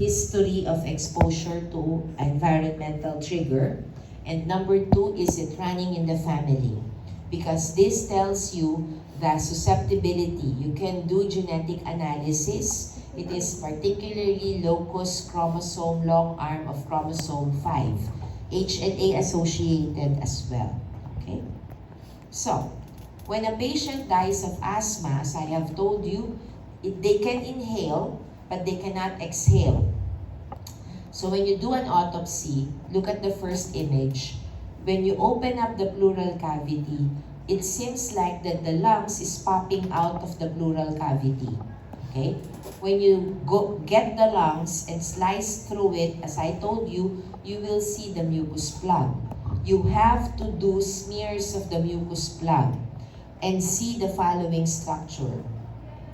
history of exposure to environmental trigger. And number 2, is it running in the family? Because this tells you the susceptibility. You can do genetic analysis. It is particularly locus chromosome, long arm of chromosome 5. HLA associated as well. Okay? So, when a patient dies of asthma, as I have told you, they can inhale, but they cannot exhale. So when you do an autopsy, look at the first image. When you open up the pleural cavity, it seems like that the lungs is popping out of the pleural cavity. Okay? When you get the lungs and slice through it, as I told you, you will see the mucus plug. You have to do smears of the mucus plug and see the following structure.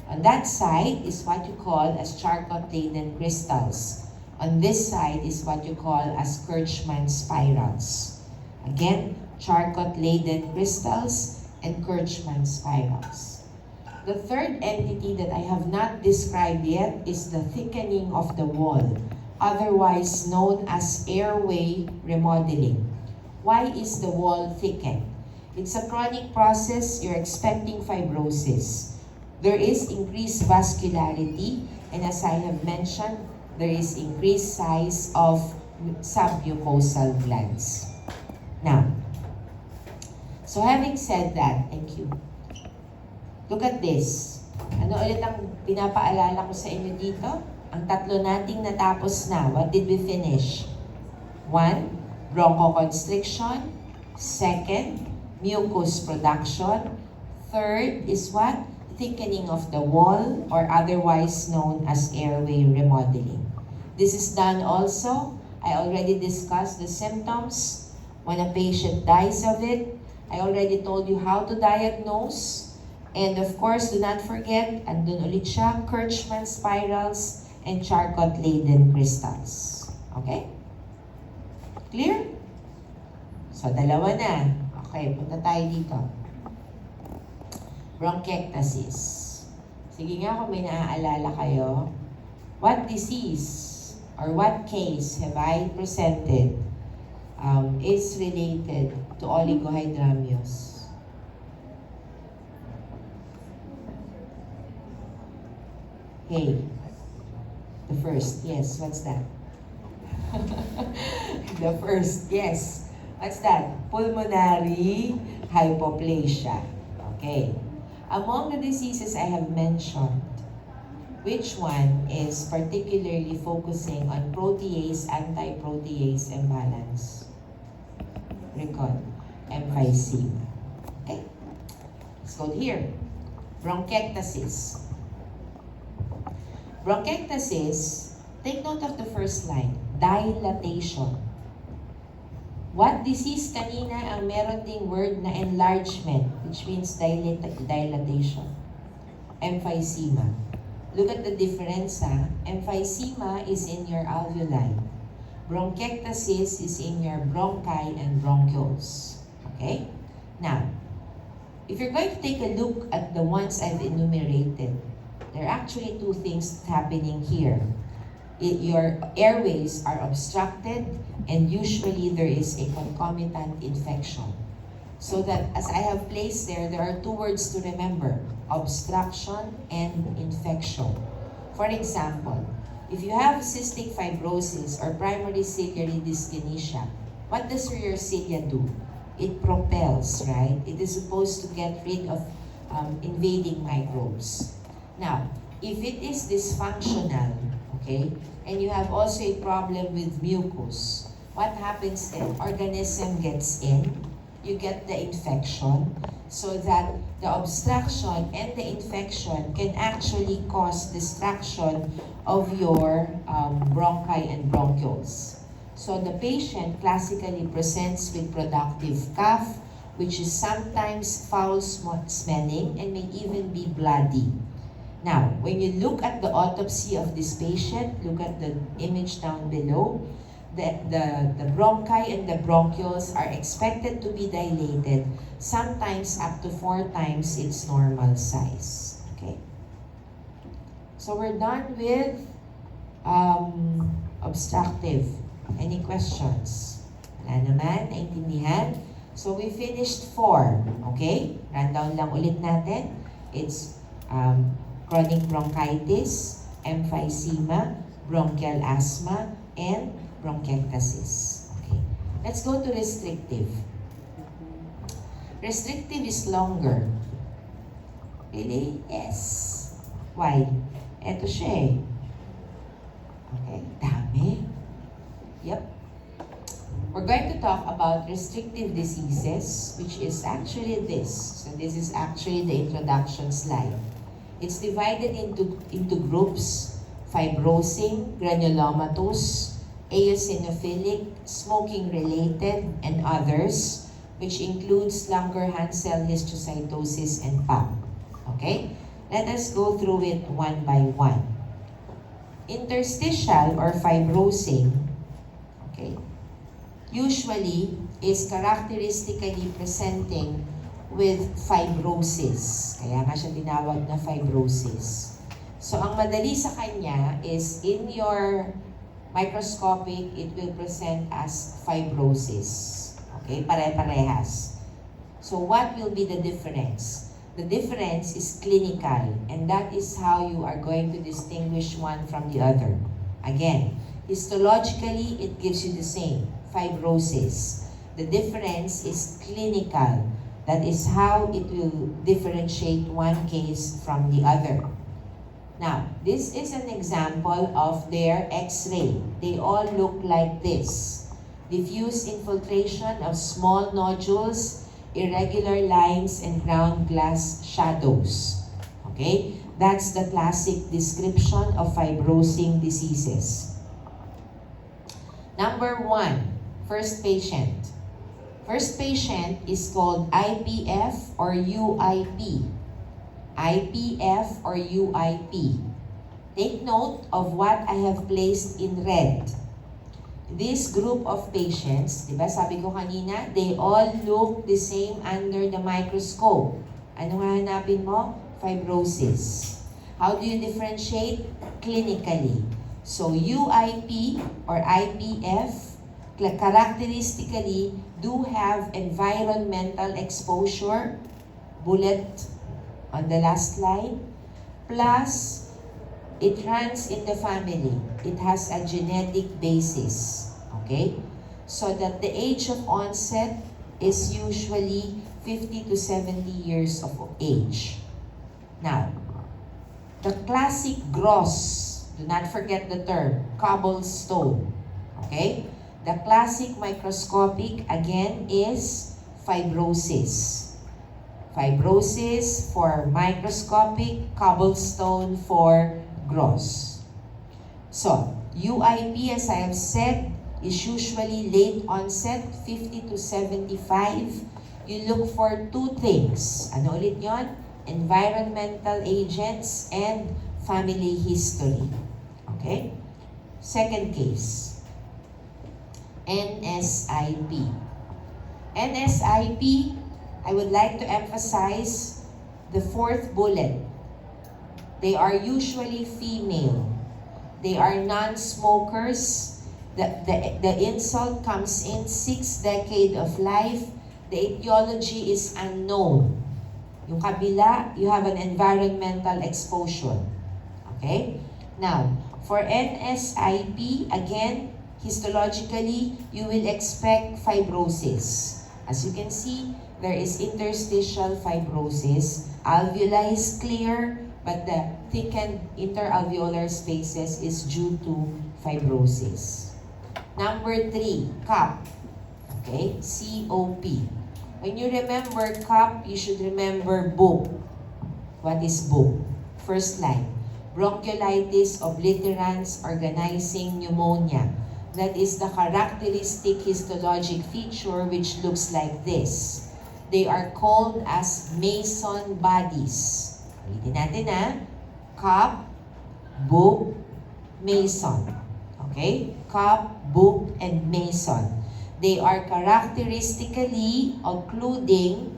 On that side is what you call as Charcot-Leyden crystals. On this side is what you call as Kirchmann spirals. Again, Charcot-Leyden crystals and Kirchmann spirals. The third entity that I have not described yet is the thickening of the wall, otherwise known as airway remodeling. Why is the wall thickened? It's a chronic process. You're expecting fibrosis. There is increased vascularity, and as I have mentioned, there is increased size of submucosal glands. Now, so having said that, thank you. Look at this. Ano ulit ang pinapaalala ko sa inyo dito? Ang tatlo nating natapos na. What did we finish? 1, bronchoconstriction. 2, mucus production. 3 is what? Thickening of the wall, or otherwise known as airway remodeling. This is done also. I already discussed the symptoms. When a patient dies of it, I already told you how to diagnose. And of course, do not forget, andun ulit siya, Kirchmann spirals and Charcot-Leyden crystals. Okay? Clear? So, dalawa na. Okay, punta tayo dito. Bronchiectasis. Sige nga kung may naaalala kayo, what disease or what case have I presented is related to oligohydramnios? Hey, the first, yes, what's that? The first, yes. What's that? Pulmonary hypoplasia. Okay. Among the diseases I have mentioned, which one is particularly focusing on protease, anti-protease imbalance? Recall, emphysema. Okay, let's go here. Bronchiectasis. Bronchiectasis, take note of the first line, dilatation. What disease kanina ang meron ding word na enlargement, which means dilatation? Emphysema. Look at the difference, ha? Emphysema is in your alveoli. Bronchiectasis is in your bronchi and bronchioles. Okay? Now, if you're going to take a look at the ones I've enumerated, there are actually two things happening here. Your airways are obstructed, and usually there is a concomitant infection. So that, as I have placed there are two words to remember, obstruction and infection. For example, if you have cystic fibrosis or primary ciliary dyskinesia, what does your cilia do? It propels, right? It is supposed to get rid of invading microbes. Now, if it is dysfunctional, okay, and you have also a problem with mucus, what happens then? Organism gets in, you get the infection, so that the obstruction and the infection can actually cause destruction of your bronchi and bronchioles. So the patient classically presents with productive cough, which is sometimes foul smelling and may even be bloody. Now, when you look at the autopsy of this patient, look at the image down below, the bronchi and the bronchioles are expected to be dilated, sometimes up to 4 times its normal size. Okay? So we're done with Obstructive. Any questions? Wala naman, naintindihan? So we finished 4. Okay? Rundown lang ulit natin. It's chronic bronchitis, emphysema, bronchial asthma, and bronchiectasis. Okay. Let's go to restrictive. Restrictive is longer. Really? Yes. Why? Eto siya eh. Okay, dami. Yep. We're going to talk about restrictive diseases, which is actually this. So this is actually the introduction slide. It's divided into groups: fibrosing, granulomatous, eosinophilic, smoking-related, and others, which includes Langerhans cell histiocytosis and PAP. Okay? Let us go through it one by one. Interstitial or fibrosing, okay, usually is characteristically presenting with fibrosis. Kaya nga siya tinawag na fibrosis. So, ang madali sa kanya is in your microscopic, it will present as fibrosis. Okay? Pare-parehas. So, what will be the difference? The difference is clinical, and that is how you are going to distinguish one from the other. Again, histologically, it gives you the same, fibrosis. The difference is clinical. That is how it will differentiate one case from the other. Now, this is an example of their X-ray. They all look like this. Diffuse infiltration of small nodules, irregular lines, and ground glass shadows. Okay? That's the classic description of fibrosing diseases. Number 1, first patient. First patient is called IPF or UIP. IPF or UIP. Take note of what I have placed in red. This group of patients, di ba sabi ko kanina, they all look the same under the microscope. Ano nga hanapin mo? Fibrosis. How do you differentiate? Clinically. So UIP or IPF characteristically do have environmental exposure, bullet on the last slide, plus it runs in the family. It has a genetic basis. Okay? So that the age of onset is usually 50 to 70 years of age. Now, the classic gross, do not forget the term, cobblestone. Okay? The classic microscopic, again, is fibrosis. Fibrosis for microscopic, cobblestone for gross. So, UIP, as I have said, is usually late onset, 50 to 75. You look for 2 things. Ano ulit yon? Environmental agents and family history. Okay? Second case. NSIP. NSIP, I would like to emphasize the 4th bullet. They are usually female. They are non-smokers. The insult comes in 6th decade of life. The etiology is unknown. Yung kabila, you have an environmental exposure. Okay? Now, for NSIP, again, histologically, you will expect fibrosis. As you can see, there is interstitial fibrosis. Alveoli is clear, but the thickened interalveolar spaces is due to fibrosis. Number 3, COP. Okay, COP. When you remember COP, you should remember BOOP. What is BOOP? First line, bronchiolitis obliterans organizing pneumonia. That is the characteristic histologic feature which looks like this. They are called as Mason bodies. Ulitin natin ha. COP, BOOP, Mason. Okay? COP, BOOP, and Mason. They are characteristically occluding,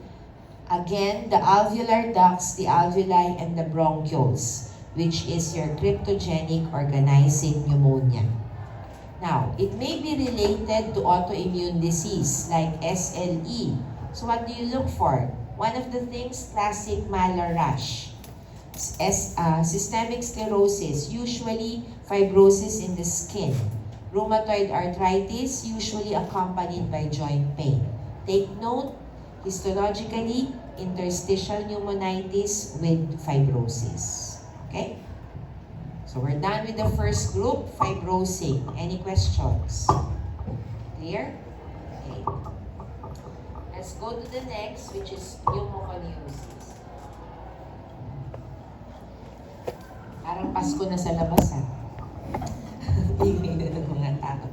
again, the alveolar ducts, the alveoli, and the bronchioles, which is your cryptogenic organizing pneumonia. Now, it may be related to autoimmune disease like SLE. So what do you look for? One of the things, classic malar rash. Systemic sclerosis, usually fibrosis in the skin. Rheumatoid arthritis, usually accompanied by joint pain. Take note, histologically, interstitial pneumonitis with fibrosis. Okay? So we're done with the first group, fibrosing. Any questions? Clear? Okay. Let's go to the next, which is pneumoconiosis. Parang Pasko na sa labas, ha? Ingay na ng mga tao.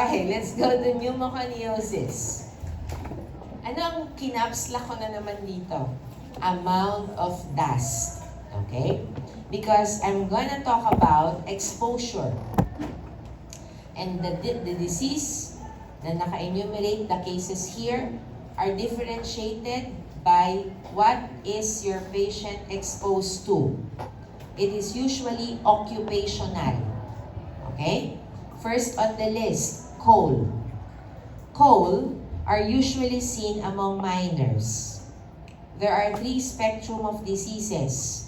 Okay, let's go to pneumoconiosis. Ano ang kinapsla ko na naman dito? Amount of dust. Okay? Because I'm gonna talk about exposure. And the disease na naka-enumerate the cases here are differentiated by what is your patient exposed to. It is usually occupational. Okay? First on the list, coal. Coal are usually seen among minors. There are 3 spectrum of diseases.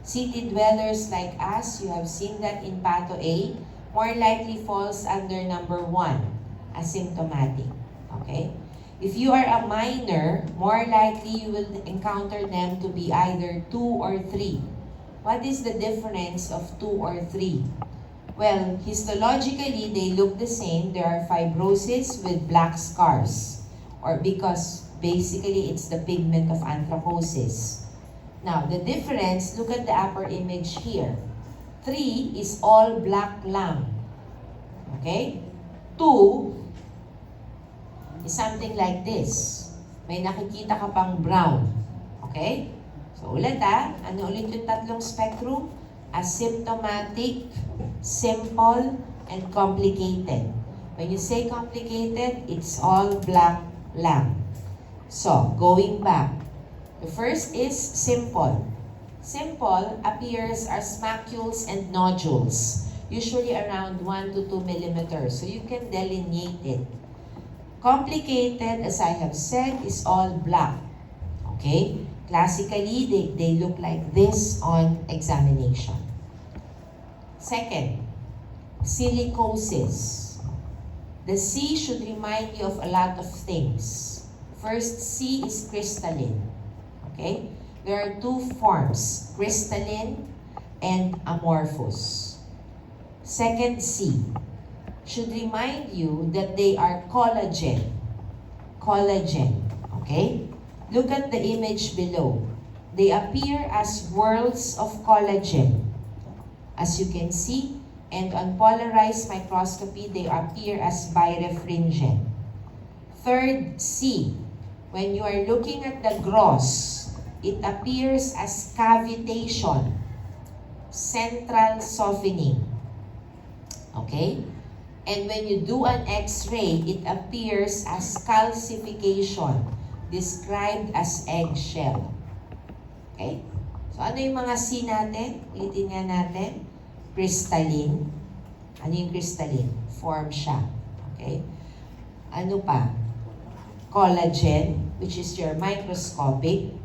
City dwellers like us, you have seen that in Patho A, more likely falls under number 1, asymptomatic. Okay? If you are a minor, more likely you will encounter them to be either 2 or 3. What is the difference of 2 or 3? Well, histologically, they look the same. There are fibrosis with black scars, or because basically it's the pigment of anthracosis. Now, the difference, look at the upper image here. 3 is all black lung. Okay? 2 is something like this. May nakikita ka pang brown. Okay? So, ulit ano ulit yung tatlong spectrum? Asymptomatic, simple, and complicated. When you say complicated, it's all black lung. So, going back. The first is simple. Simple appears as macules and nodules, usually around 1 to 2 millimeters, so you can delineate it. Complicated, as I have said, is all black. Okay? Classically, they look like this on examination. Second, silicosis. The C should remind you of a lot of things. First, C is crystalline. Okay? There are 2 forms, crystalline and amorphous. Second C should remind you that they are collagen. Collagen. Okay? Look at the image below. They appear as whorls of collagen. As you can see, and on polarized microscopy, they appear as birefringent. Third C, when you are looking at the gross, it appears as cavitation, central softening. Okay? And when you do an X-ray, it appears as calcification, described as eggshell. Okay? So ano yung mga C natin? Ulitin nga natin. Crystalline. Ano yung crystalline? Form siya. Okay? Ano pa? Collagen, which is your microscopic.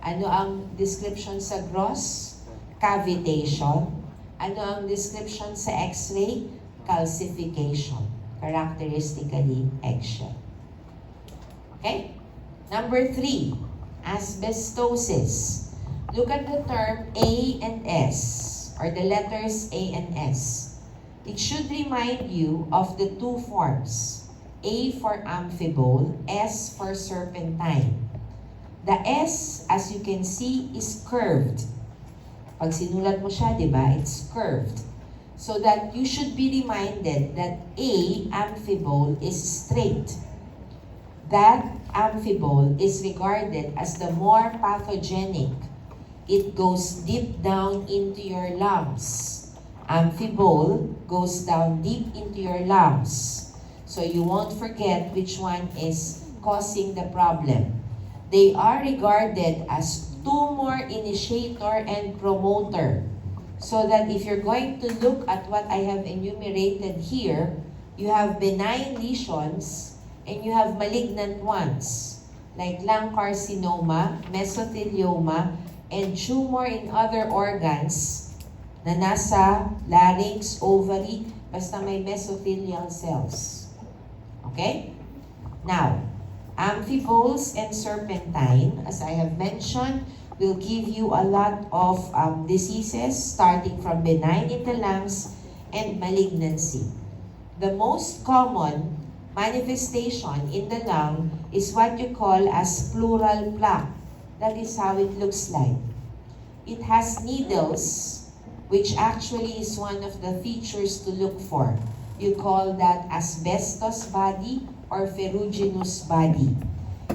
Ano ang description sa gross? Cavitation. Ano ang description sa X-ray? Calcification. Characteristically, eggshell. Okay? Number 3, asbestosis. Look at the term A and S, or the letters A and S. It should remind you of the 2 forms. A for amphibole, S for serpentine. The S, as you can see, is curved. Pag sinulat mo siya, di ba? It's curved. So that you should be reminded that A, amphibole, is straight. That amphibole is regarded as the more pathogenic. It goes deep down into your lungs. Amphibole goes down deep into your lungs. So you won't forget which one is causing the problem. They are regarded as tumor initiator and promoter. So that if you're going to look at what I have enumerated here, you have benign lesions and you have malignant ones, like lung carcinoma, mesothelioma, and tumor in other organs na nasa larynx, ovary, basta may mesothelial cells. Okay? Now, amphiboles and serpentine, as I have mentioned, will give you a lot of diseases starting from benign in the lungs and malignancy. The most common manifestation in the lung is what you call as pleural plaque. That is how it looks like. It has needles, which actually is one of the features to look for. You call that asbestos body or ferruginous body.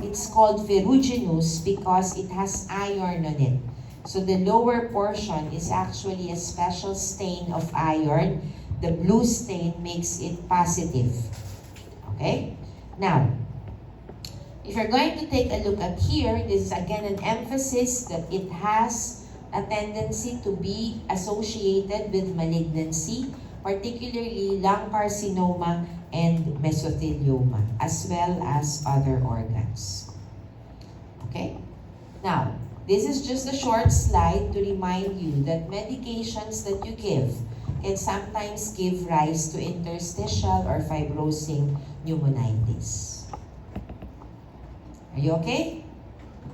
It's called ferruginous because it has iron on it. So the lower portion is actually a special stain of iron. The blue stain makes it positive. Okay? Now, if you're going to take a look at here, this is again an emphasis that it has a tendency to be associated with malignancy, particularly lung carcinoma and mesothelioma, as well as other organs. Okay? Now, this is just a short slide to remind you that medications that you give can sometimes give rise to interstitial or fibrosing pneumonitis. Are you okay?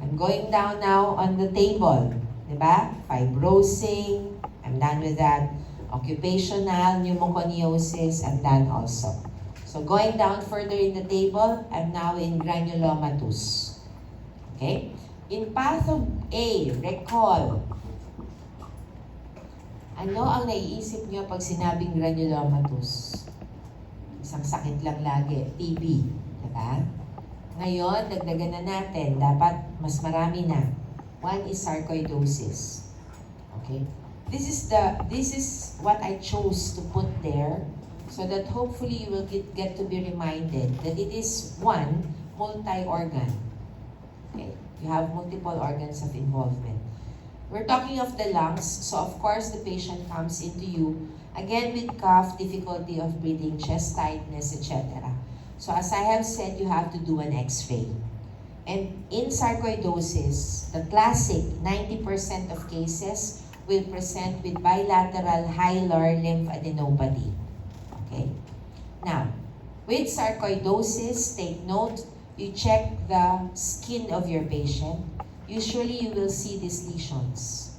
I'm going down now on the table. Diba? Fibrosing, I'm done with that. Occupational pneumoconiosis, I'm done also. So going down further in the table, I'm now in granulomatous. Okay? In patho A, recall. Ano ang naiisip nyo pag sinabing granulomatous? Isang sakit lang lagi, TB. Diba? Ngayon, dagdagan na natin. Dapat mas marami na. One is sarcoidosis. Okay? This is what I chose to put there so that hopefully you will get to be reminded that it is one multi-organ. Okay? You have multiple organs of involvement. We're talking of the lungs, so of course the patient comes into you again with cough, difficulty of breathing, chest tightness, etc. So as I have said, you have to do an X-ray. And in sarcoidosis, the classic 90% of cases will present with bilateral hilar lymphadenopathy. Okay? Now, with sarcoidosis, take note, you check the skin of your patient. Usually, you will see these lesions.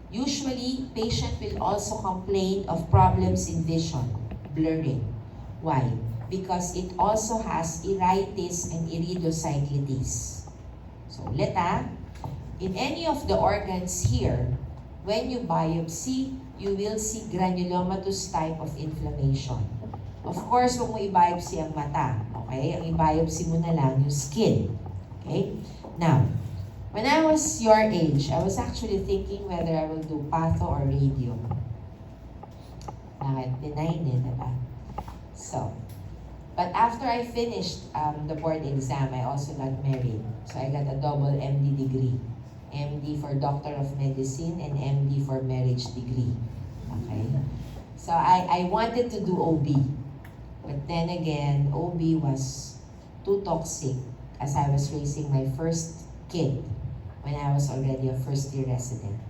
Usually, patient will also complain of problems in vision, blurring. Why? Because it also has iritis and iridocyclitis. So, in any of the organs here, when you biopsy, you will see granulomatous type of inflammation. Of course, huwag mo i-biopsy ang mata. Okay? Ang i-biopsy mo na lang yung skin. Okay? Now, when I was your age, I was actually thinking whether I will do patho or radio. Bakit? Benign eh, diba? So, but after I finished the board exam, I also got married. So I got a double MD degree. MD for Doctor of Medicine and MD for Marriage degree. Okay? So I wanted to do OB. But then again, OB was too toxic as I was raising my first kid when I was already a first-year resident.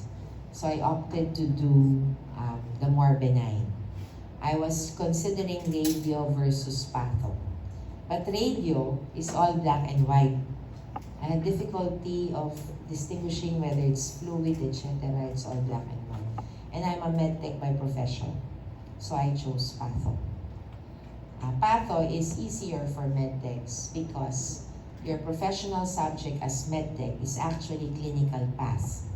So I opted to do the more benign. I was considering radio versus patho. But radio is all black and white. I had difficulty of distinguishing whether it's fluid, etc. It's all black and white. And I'm a medtech by profession. So I chose patho. Patho is easier for medtechs because your professional subject as medtech is actually clinical path.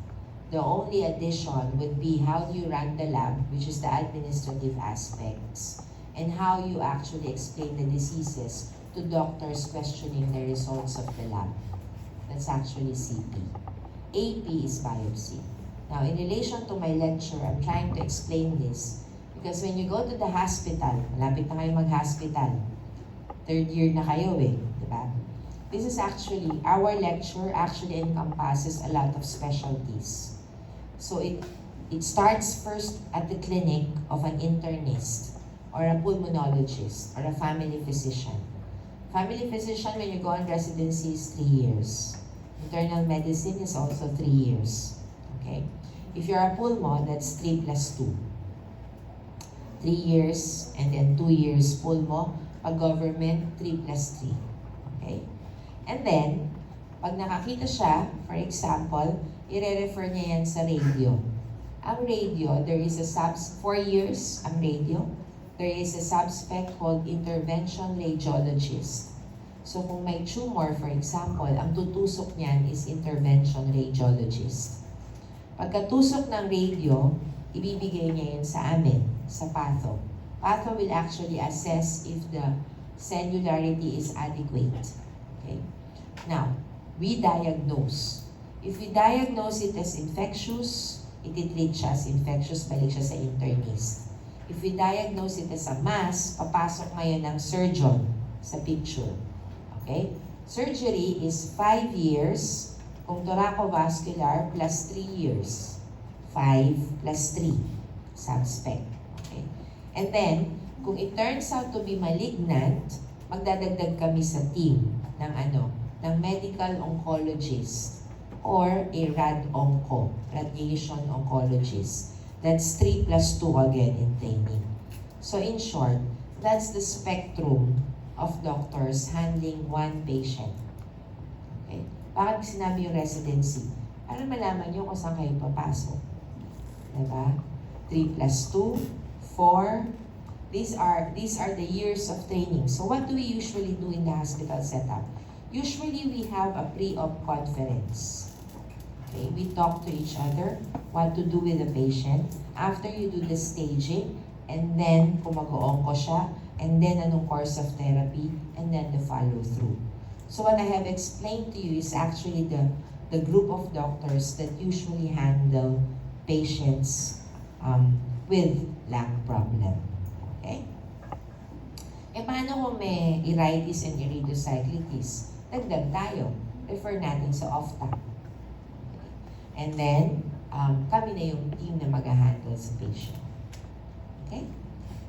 The only addition would be how you run the lab, which is the administrative aspects, and how you actually explain the diseases to doctors questioning the results of the lab. That's actually CP. AP is biopsy. Now, in relation to my lecture, I'm trying to explain this because when you go to the hospital, malapit na kayo mag-hospital, third year na kayo diba? This is actually, our lecture actually encompasses a lot of specialties. So It starts first at the clinic of an internist or a pulmonologist or a family physician. Family physician, when you go on residency, is 3 years. Internal medicine is also 3 years. Okay? If you're a pulmo, that's 3 plus 2. 3 years and then 2 years pulmo. Pag government, 3 plus 3. Okay? And then, pag nakakita siya, for example, i-refer niya yan sa radio. Ang radio, there is a 4 years ang radio. There is a subspec called intervention radiologist. So kung may tumor, for example, ang tutusok niyan is intervention radiologist. Pagkatusok ng radio, ibibigay niya yun sa amin, sa patho. Patho will actually assess if the cellularity is adequate. Okay? Now, we diagnose. If we diagnose it as infectious, ititreat siya as infectious, balik siya sa internist. If we diagnose it as a mass, papasok ngayon ng surgeon sa picture. Okay? Surgery is 5 years kung thoraco-vascular plus 3 years. 5 plus 3, subspec. Okay? And then, kung it turns out to be malignant, magdadagdag kami sa team ng ng medical oncologist or a rad-onco, radiation oncologist. That's 3 plus 2 again in training. So in short, that's the spectrum of doctors handling one patient. Okay? Bakit sinabi yung residency? Para malaman nyo kung saan kayo papasok. Diba? 3 plus 2, 4. These are the years of training. So what do we usually do in the hospital setup? Usually we have a pre-op conference. Okay, we talk to each other what to do with the patient. After you do the staging, and then kung mag-o-onco siya, and then anong course of therapy, and then the follow-through. So what I have explained to you is actually the group of doctors that usually handle patients with lung problem. Okay? E paano kung may iritis and iridocyclitis? Dagdag tayo. Refer natin sa OFTA. And then, kami na yung team na mag-handle sa patient. Okay?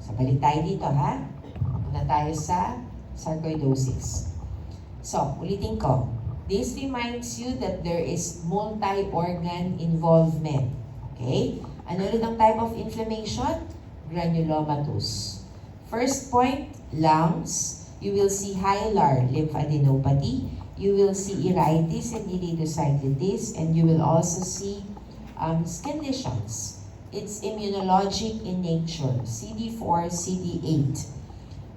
So, balik tayo dito, ha? Punta tayo sa sarcoidosis. So, ulitin ko. This reminds you that there is multi-organ involvement. Okay? Ano ulit ang type of inflammation? Granulomatous. First point, lungs. You will see hilar lymphadenopathy. You will see iritis and iridocyclitis, and you will also see skin lesions. It's immunologic in nature, CD4, CD8.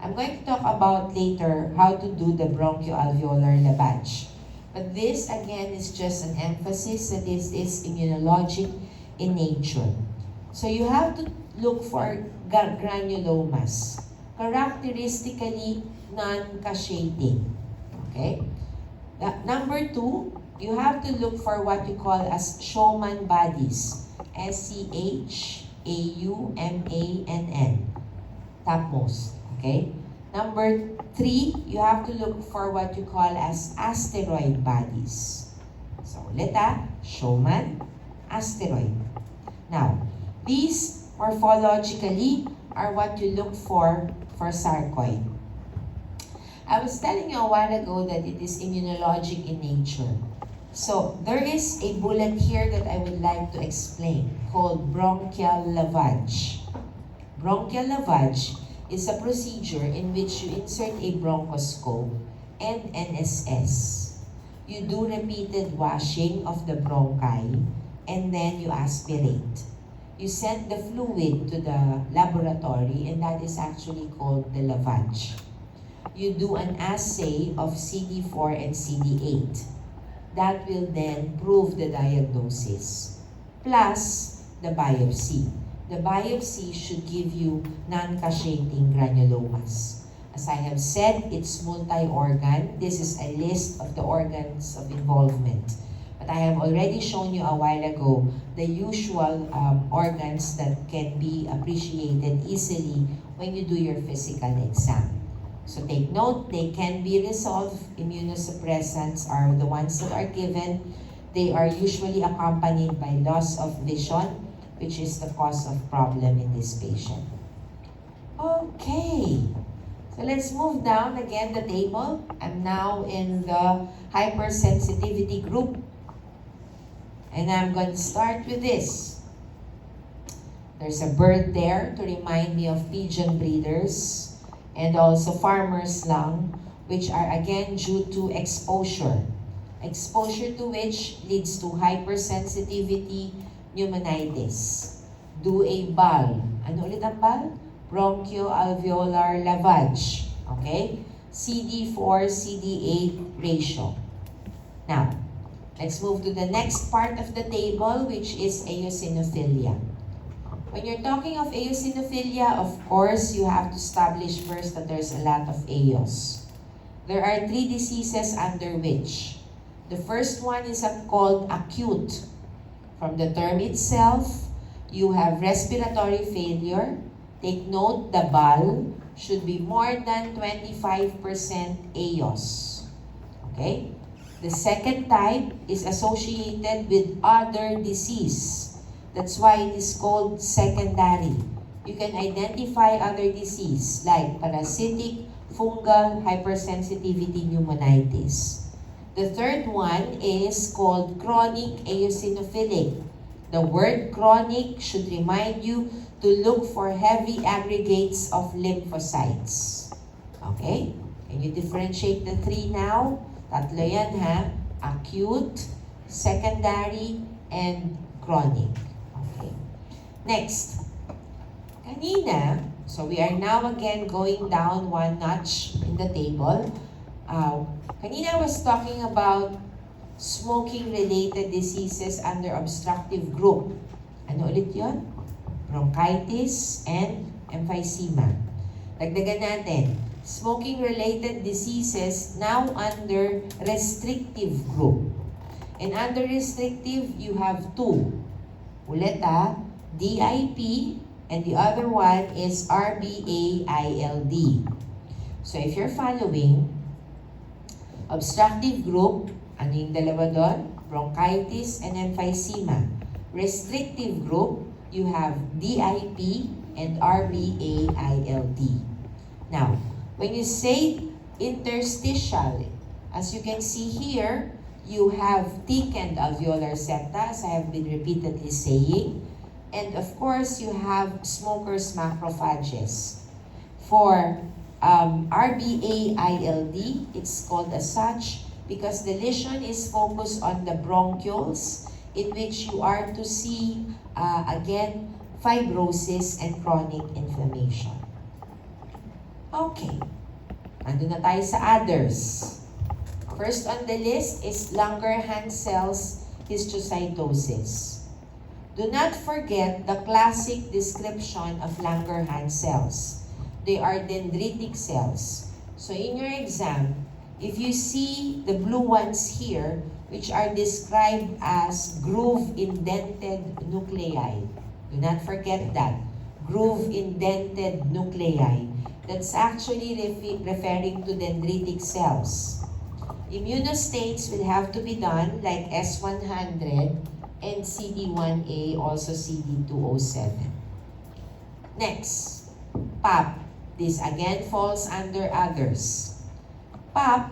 I'm going to talk about later how to do the bronchoalveolar lavage. But this, again, is just an emphasis that is immunologic in nature. So you have to look for granulomas, characteristically non-cascating. Okay? Number 2, you have to look for what you call as Schaumann bodies. S-C-H-A-U-M-A-N-N. Topmost. Okay? Number 3, you have to look for what you call as asteroid bodies. So, ulit Schaumann, asteroid. Now, these morphologically are what you look for sarcoid. I was telling you a while ago that it is immunologic in nature. So, there is a bullet here that I would like to explain called bronchial lavage. Bronchial lavage is a procedure in which you insert a bronchoscope and NSS. You do repeated washing of the bronchi and then you aspirate. You send the fluid to the laboratory and that is actually called the lavage. You do an assay of CD4 and CD8. That will then prove the diagnosis. Plus, the biopsy. The biopsy should give you non-cascating granulomas. As I have said, it's multi-organ. This is a list of the organs of involvement. But I have already shown you a while ago the usual organs that can be appreciated easily when you do your physical exam. So take note, they can be resolved. Immunosuppressants are the ones that are given. They are usually accompanied by loss of vision, which is the cause of problem in this patient. Okay, so let's move down again the table. I'm now in the hypersensitivity group. And I'm going to start with this. There's a bird there to remind me of pigeon breeders and also farmer's lung, which are again due to exposure. Exposure to which leads to hypersensitivity, pneumonitis. Do a BAL. Ano ulit ang BAL? Bronchoalveolar lavage. Okay? CD4, CD8 ratio. Now, let's move to the next part of the table, which is eosinophilia. When you're talking of eosinophilia, of course, you have to establish first that there's a lot of eos. There are 3 diseases under which. The first one is called acute. From the term itself, you have respiratory failure. Take note, the BAL should be more than 25% eos. Okay? The second type is associated with other disease. That's why it is called secondary. You can identify other disease like parasitic, fungal, hypersensitivity, pneumonitis. The third one is called chronic eosinophilic. The word chronic should remind you to look for heavy aggregates of lymphocytes. Okay? Can you differentiate the 3 now? Tatlo yan ha. Acute, secondary, and chronic. Okay. Next. Kanina, so we are now again going down 1 notch in the table. Kanina I was talking about smoking-related diseases under obstructive group. Ano ulit yun? Bronchitis and emphysema. Dagdagan natin. Smoking-related diseases now under restrictive group. And under restrictive, you have 2. Ulit DIP, and the other one is RBA-ILD. So if you're following, obstructive group, ano yung dalawa doon? Bronchitis and emphysema. Restrictive group, you have DIP and RBA-ILD. Now, when you say interstitial, as you can see here, you have thickened alveolar septa, as I have been repeatedly saying. And of course, you have smoker's macrophages. For RBA-ILD, it's called as such because the lesion is focused on the bronchioles, in which you are to see, again, fibrosis and chronic inflammation. Okay. Nandun na tayo sa others. First on the list is Langerhans cells histiocytosis. Do not forget the classic description of Langerhans cells. They are dendritic cells. So in your exam, if you see the blue ones here, which are described as groove-indented nuclei, do not forget that. Groove-indented nuclei. That's actually referring to dendritic cells. Immunostains will have to be done like S100 and CD1A, also CD207. Next, PAP. This again falls under others. PAP,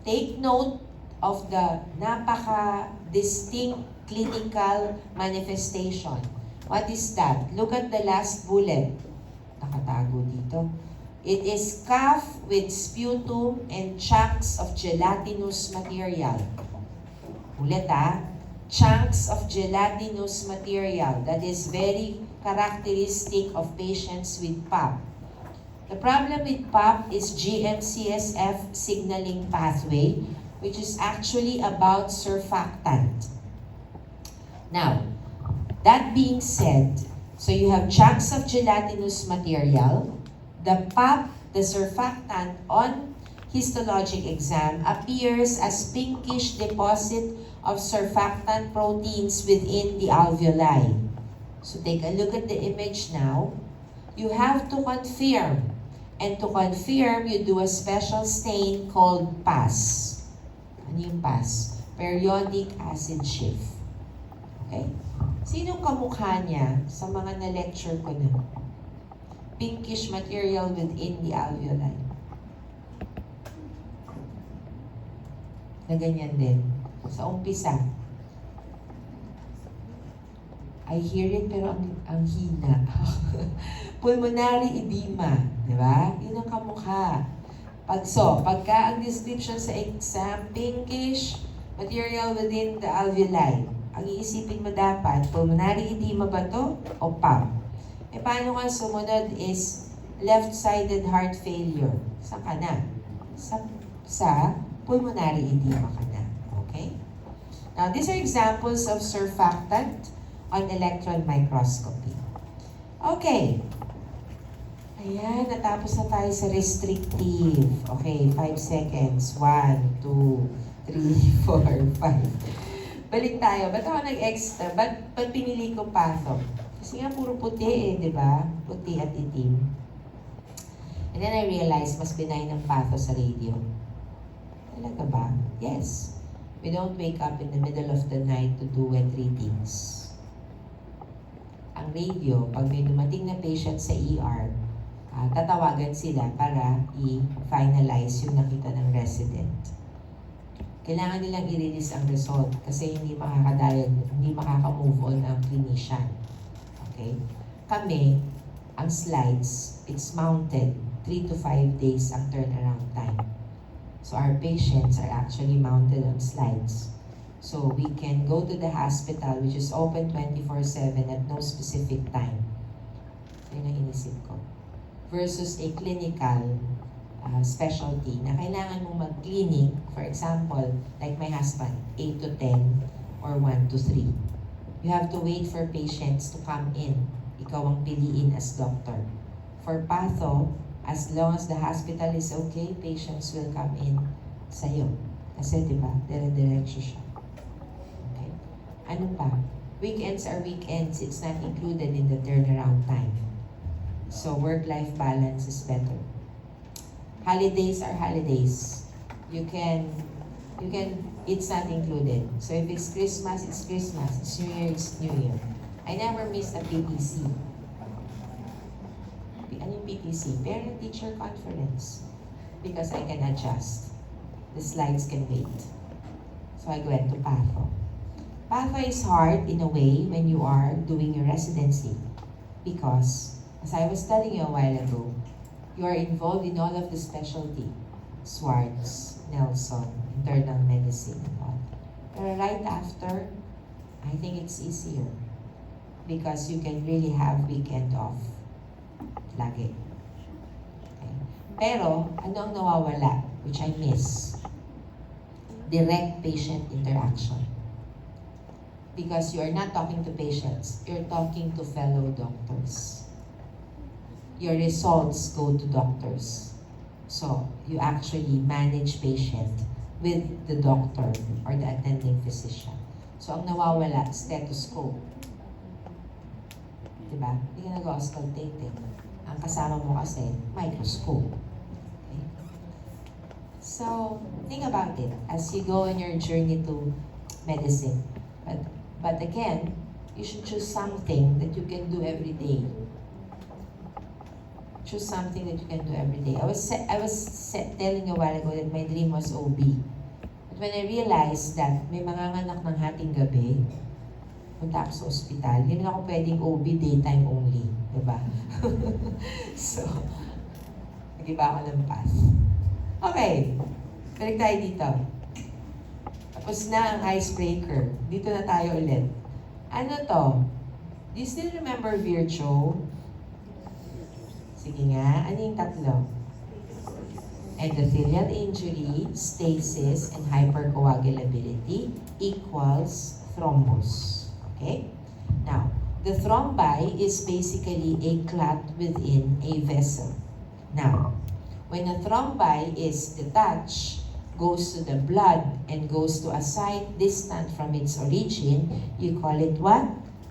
take note of the napaka-distinct clinical manifestation. What is that? Look at the last bullet. Nakatago dito. It is cough with sputum and chunks of gelatinous material. Ulit chunks of gelatinous material. That is very characteristic of patients with PAP. The problem with PAP is GM-CSF signaling pathway, which is actually about surfactant. Now, that being said, so you have chunks of gelatinous material. The PAP, the surfactant on histologic exam appears as pinkish deposit of surfactant proteins within the alveoli. So take a look at the image now. You have to confirm. And to confirm, you do a special stain called PAS. Ano yung PAS? Periodic acid shift. Okay? Sinong kamukha niya sa mga na-lecture ko na? Pinkish material within the alveoli. Na ganyan din. Sa umpisa. I hear it pero ang hina. Pulmonary edema. Di ba? Yun ang kamukha. Pagka ang description sa exam, pinkish material within the alveoli. Ang iisipin mo dapat, pulmonary edema ba to o PAP? E paano nga sumunod is left-sided heart failure. Saan ka na? Sa pulmonary edema ka na. Okay? Now, these are examples of surfactant on electron microscopy. Okay. Ayan, natapos na tayo sa restrictive. Okay, 5 seconds. 1, 2, 3, 4, 5. Balik tayo. Ba't ako nag-extra? Ba't pinili ko patho? Kasi nga puro puti eh, di ba? Puti at itim. And then I realized mas benign ang patho sa radio. Talaga ba? Yes. We don't wake up in the middle of the night to do wet readings. Ang radio, pag may dumating na patient sa ER, tatawagan sila para i-finalize yung nakita ng resident. Kailangan nilang i-release ang result kasi hindi makaka-move on ang clinician. Okay? Kami, ang slides, it's mounted 3 to 5 days ang turnaround time. So our patients are actually mounted on slides. So we can go to the hospital which is open 24/7 at no specific time. Yun ang inisip ko. Versus a clinical specialty na kailangan mong mag-clinic, for example, like my husband, 8 to 10 or 1 to 3. You have to wait for patients to come in. Ikaw ang piliin as doctor. For patho, as long as the hospital is okay, patients will come in sa'yo. Kasi diba, dire-diretso siya. Okay? Ano pa? Weekends are weekends. It's not included in the turnaround time. So work-life balance is better. Holidays are holidays. It's not included. So if it's Christmas, it's Christmas. It's New Year, it's New Year. I never miss a PTC. Ano yung PTC? Parent-Teacher Conference. Because I can adjust. The slides can wait. So I went to patho. Patho is hard in a way when you are doing your residency. Because as I was telling you a while ago, you are involved in all of the specialty. Swartz, Nelson, internal medicine, and all. Pero right after, I think it's easier. Because you can really have weekend off. Lagi. Okay. Pero, ano ang nawawala, which I miss? Direct patient interaction. Because you are not talking to patients, you're talking to fellow doctors. Your results go to doctors. So, you actually manage patient with the doctor or the attending physician. So, ang nawawala, stethoscope. Diba? Hindi ka nag-auscultate eh. Ang kasama mo kasi, microscope. Okay? So, think about it as you go on your journey to medicine. But again, you should choose something that you can do every day. Choose something that you can do every day. I was telling you a while ago that my dream was OB. But when I realized that may manganganak ng hating gabi, punta ako sa ospital, hindi na ako pwedeng OB daytime only. Diba? So, nag-iba ako ng path. Okay. Balik tayo dito. Tapos na ang icebreaker. Dito na tayo ulit. Ano to? Do you still remember Virchow? Sige nga, ano yung tatlo? Endothelial injury, stasis, and hypercoagulability equals thrombus. Okay? Now, the thrombi is basically a clot within a vessel. Now, when a thrombi is detached, goes to the blood, and goes to a site distant from its origin, you call it what?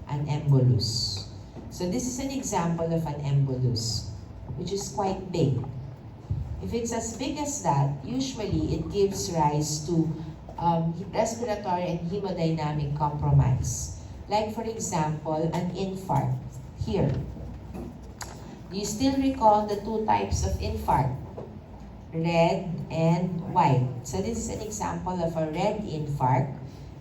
An embolus. So this is an example of an embolus, which is quite big. If it's as big as that, usually it gives rise to respiratory and hemodynamic compromise. Like for example, an infarct. Here. Do you still recall the two types of infarct? Red and white. So this is an example of a red infarct.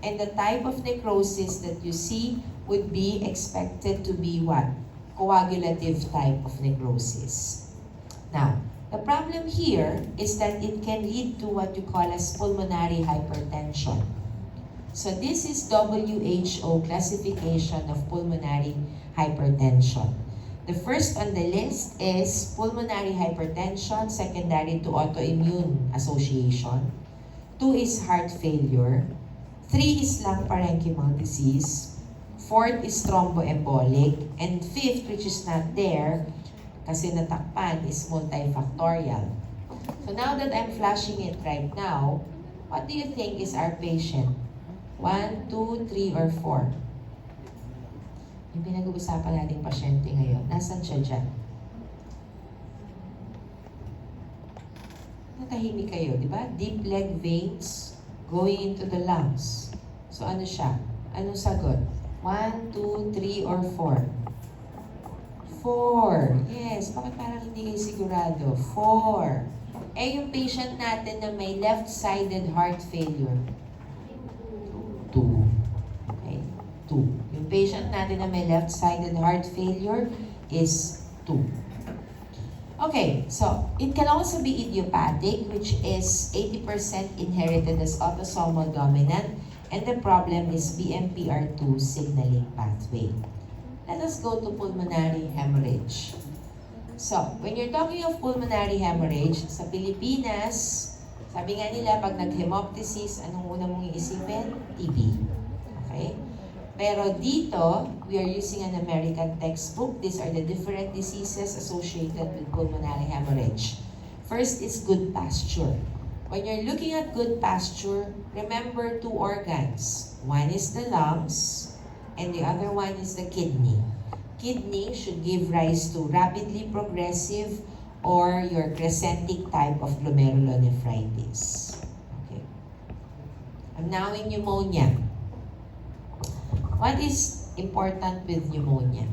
And the type of necrosis that you see would be expected to be what? Coagulative type of necrosis. Now, the problem here is that it can lead to what you call as pulmonary hypertension. So this is WHO classification of pulmonary hypertension. The first on the list is pulmonary hypertension secondary to autoimmune association. 2 is heart failure. 3 is lung parenchymal disease. 4th is thromboembolic. And 5th, which is not there, kasi natakpan, is multifactorial. So now that I'm flashing it right now, what do you think is our patient? 1, 2, 3, or 4? Yung pinag-uusapan nating pasyente ngayon, nasan siya dyan? Natahimik kayo, di ba? Deep leg veins going into the lungs. So ano siya? Anong sagot? 1, 2, 3, or 4? 4. Yes, bakit parang hindi kayo sigurado? 4. Eh yung patient natin na may left-sided heart failure? 2. Okay, 2. Yung patient natin na may left-sided heart failure is 2. Okay, so it can also be idiopathic, which is 80% inherited as autosomal dominant, and the problem is BMPR2 signaling pathway. Let us go to pulmonary hemorrhage. So, when you're talking of pulmonary hemorrhage, sa Pilipinas, sabi nga nila, pag nag-hemoptysis, anong una mong iisipin? TB. Okay? Pero dito, we are using an American textbook. These are the different diseases associated with pulmonary hemorrhage. First is good pasture. When you're looking at good pasture, remember 2 organs. One is the lungs, and the other one is the kidney. Kidney should give rise to rapidly progressive or your crescentic type of glomerulonephritis. Okay. I'm now in pneumonia. What is important with pneumonia?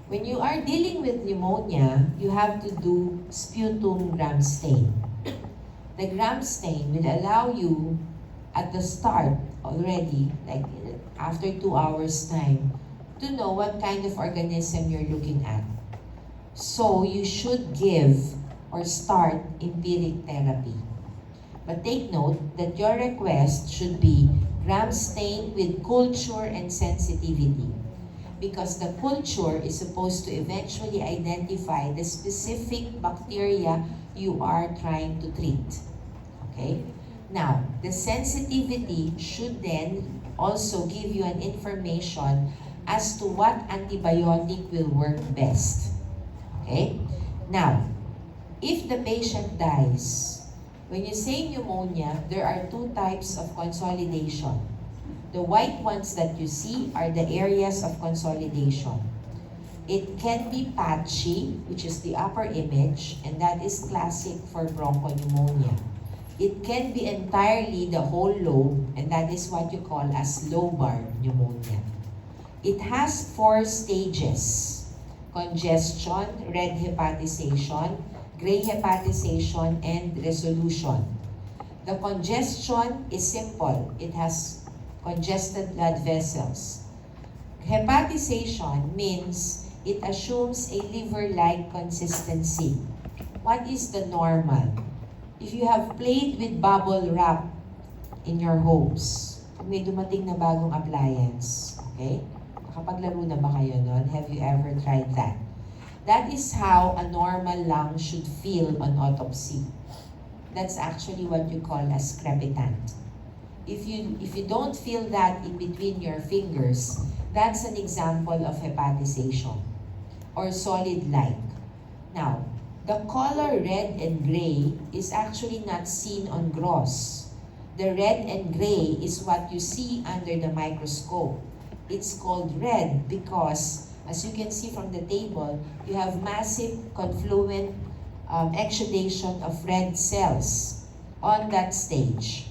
When you are dealing with pneumonia, you have to do sputum gram stain. The gram stain will allow you at the start already, like after 2 hours time, to know what kind of organism you're looking at. So you should give or start empiric therapy. But take note that your request should be gram stain with culture and sensitivity, because the culture is supposed to eventually identify the specific bacteria you are trying to treat. Okay? Now, the sensitivity should then also give you an information as to what antibiotic will work best. Okay? Now, if the patient dies, when you say pneumonia, there are 2 types of consolidation. The white ones that you see are the areas of consolidation. It can be patchy, which is the upper image, and that is classic for bronchopneumonia. It can be entirely the whole lobe, and that is what you call as lobar pneumonia. It has 4 stages: congestion, red hepatization, gray hepatization, and resolution. The congestion is simple. It has congested blood vessels. Hepatization means it assumes a liver-like consistency. What is the normal? If you have played with bubble wrap in your homes, may dumating na bagong appliance, okay? Nakapaglaro na ba kayo nun? Have you ever tried that? That is how a normal lung should feel on autopsy. That's actually what you call as crepitant. If you don't feel that in between your fingers, that's an example of hepatization or solid-like. Now, the color red and gray is actually not seen on gross. The red and gray is what you see under the microscope. It's called red because, as you can see from the table, you have massive confluent exudation of red cells on that stage.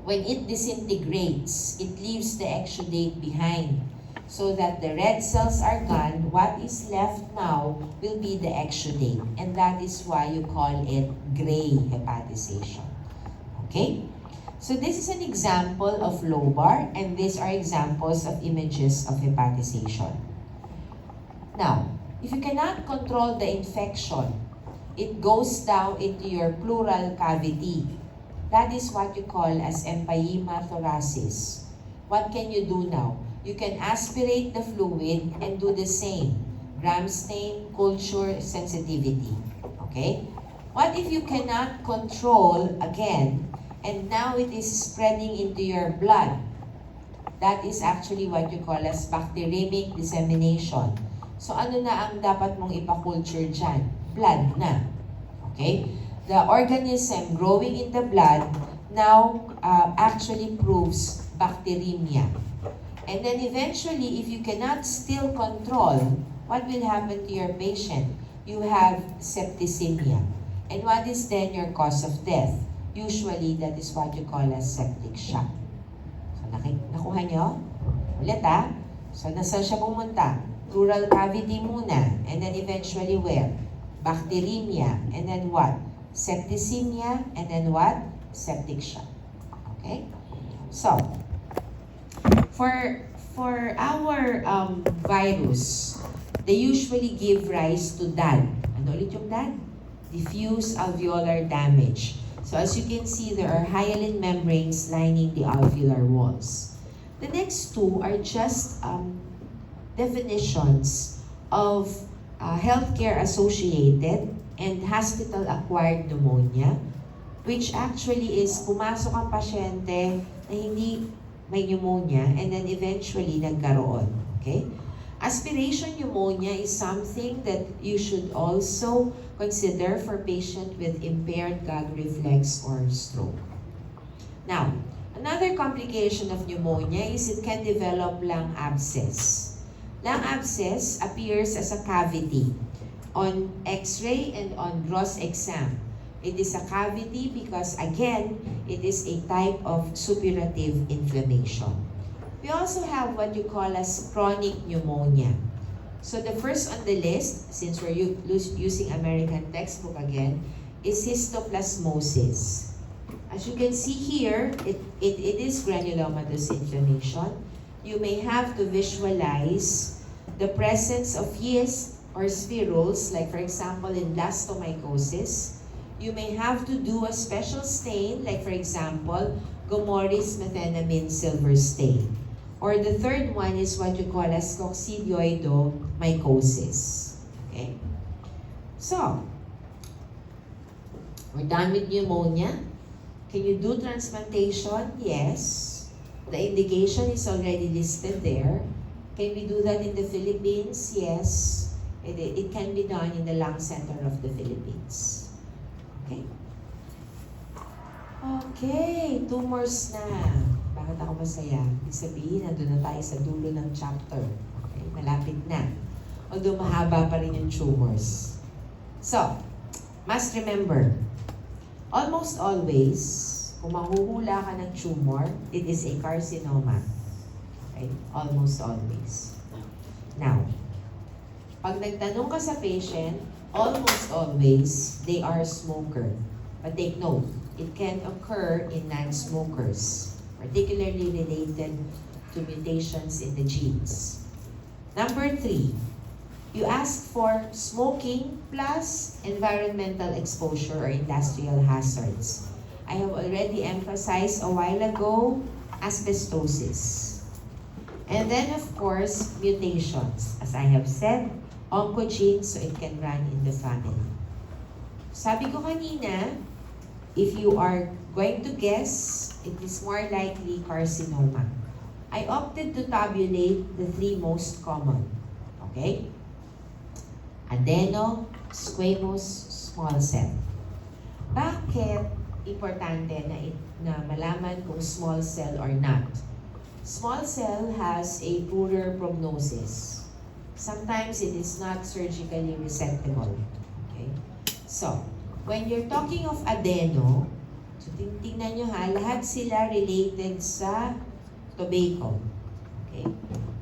when it disintegrates, it leaves the exudate behind. So that the red cells are gone, what is left now will be the exudate. And that is why you call it gray hepatization. Okay? So this is an example of lobar, and these are examples of images of hepatization. Now, if you cannot control the infection, it goes down into your pleural cavity. That is what you call as empyema thoracis. What can you do now? You can aspirate the fluid and do the same. Gram stain, culture, sensitivity. Okay? What if you cannot control again, and now it is spreading into your blood? That is actually what you call as bacteremic dissemination. So ano na ang dapat mong ipakulture dyan? Blood na. Okay? The organism growing in the blood now actually proves bacteremia. And then eventually, if you cannot still control, what will happen to your patient? You have septicemia. And what is then your cause of death? Usually, that is what you call as septic shock. So, nakuha nyo? Ulit So, nasaan siya pumunta? Pleural cavity muna. And then eventually where? Bacteremia. And then what? Septicemia. And then what? Septic shock. Okay? So, for our virus, they usually give rise to DAD. Ano ulit yung DAD? Diffuse alveolar damage. So as you can see, there are hyaline membranes lining the alveolar walls. The next two are just definitions of healthcare-associated and hospital-acquired pneumonia, which actually is pumasok ang pasyente na hindi may pneumonia, and then eventually nagkaroon. Okay? Aspiration pneumonia is something that you should also consider for patient with impaired gag reflex or stroke. Now, another complication of pneumonia is it can develop lung abscess. Lung abscess appears as a cavity on X-ray and on gross exam. It is a cavity because, again, it is a type of suppurative inflammation. We also have what you call as chronic pneumonia. So the first on the list, since we're using American textbook again, is histoplasmosis. As you can see here, it is granulomatous inflammation. You may have to visualize the presence of yeast or spherules, like for example in blastomycosis. You may have to do a special stain, like for example, Gomoris methenamine silver stain. Or the third one is what you call as coccidioidomycosis. Okay? So, we're done with pneumonia. Can you do transplantation? Yes. The indication is already listed there. Can we do that in the Philippines? Yes. It can be done in the Lung Center of the Philippines. Okay. Okay, tumors na. Bakit ako masaya? Ibig sabihin, nandun na tayo sa dulo ng chapter. Okay, malapit na. Although mahaba pa rin yung tumors. So, must remember, almost always, kung mahuhula ka ng tumor, it is a carcinoma. Okay? Almost always. Now, pag nagtanong ka sa patient, almost always, they are a smoker. But take note, it can occur in non-smokers, particularly related to mutations in the genes. Number 3, you ask for smoking plus environmental exposure or industrial hazards. I have already emphasized a while ago, asbestosis. And then of course, mutations. As I have said, oncogenes, so it can run in the family. Sabi ko kanina, if you are going to guess, it is more likely carcinoma. I opted to tabulate the 3 most common. Okay? Adeno, squamous, small cell. Bakit importante na malaman kung small cell or not? Small cell has a poorer prognosis. Sometimes it is not surgically resectable. Okay? So, when you're talking of adeno, So tingnan nyo ha, lahat sila related sa tobacco. Okay?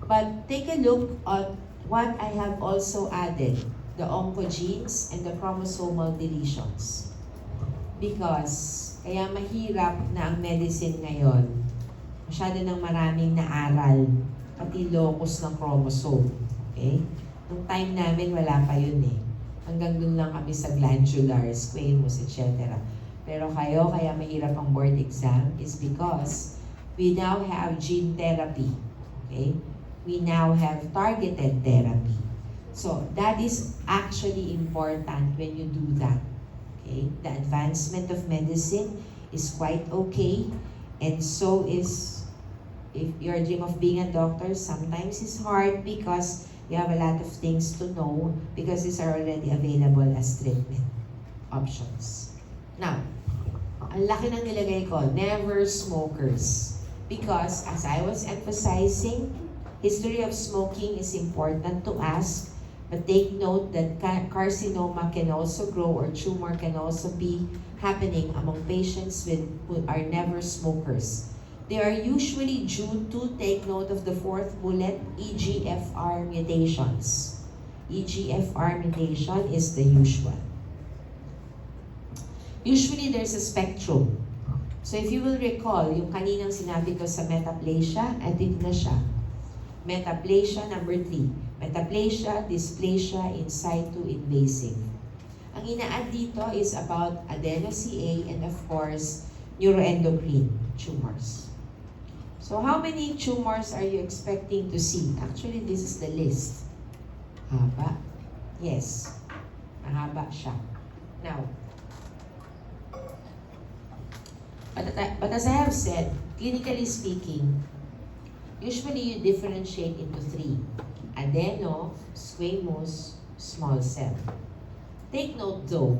But take a look at what I have also added, the oncogenes and the chromosomal deletions. Because kaya mahirap na ang medicine ngayon, masyado ng maraming naaral, pati locus ng chromosome. Okay? Nung time namin, wala pa yun eh. Hanggang dun lang kami sa glandular, squamous, etc. Pero kayo, kaya mahirap ang board exam is because we now have gene therapy. Okay? We now have targeted therapy. So, that is actually important when you do that. Okay? The advancement of medicine is quite okay, and so is, if your dream of being a doctor, sometimes it's hard because you have a lot of things to know because these are already available as treatment options. Now, ang laki ng nilagay ko, never smokers. Because as I was emphasizing, history of smoking is important to ask. But take note that carcinoma can also grow or tumor can also be happening among patients who are never smokers. They are usually due to, take note of the fourth bullet, EGFR mutations. EGFR mutation is the usual. Usually there's a spectrum. So if you will recall, yung kaninang sinabi ko sa metaplasia, dito na siya. Metaplasia number 3. Metaplasia, dysplasia, in situ, invasive. Ang ina-add dito is about adeno-CA and of course, neuroendocrine tumors. So how many tumors are you expecting to see? Actually, this is the list. Haba? Yes. Mahaba siya. Now, but as I have said, clinically speaking, usually you differentiate into 3. Adeno, squamous, small cell. Take note though,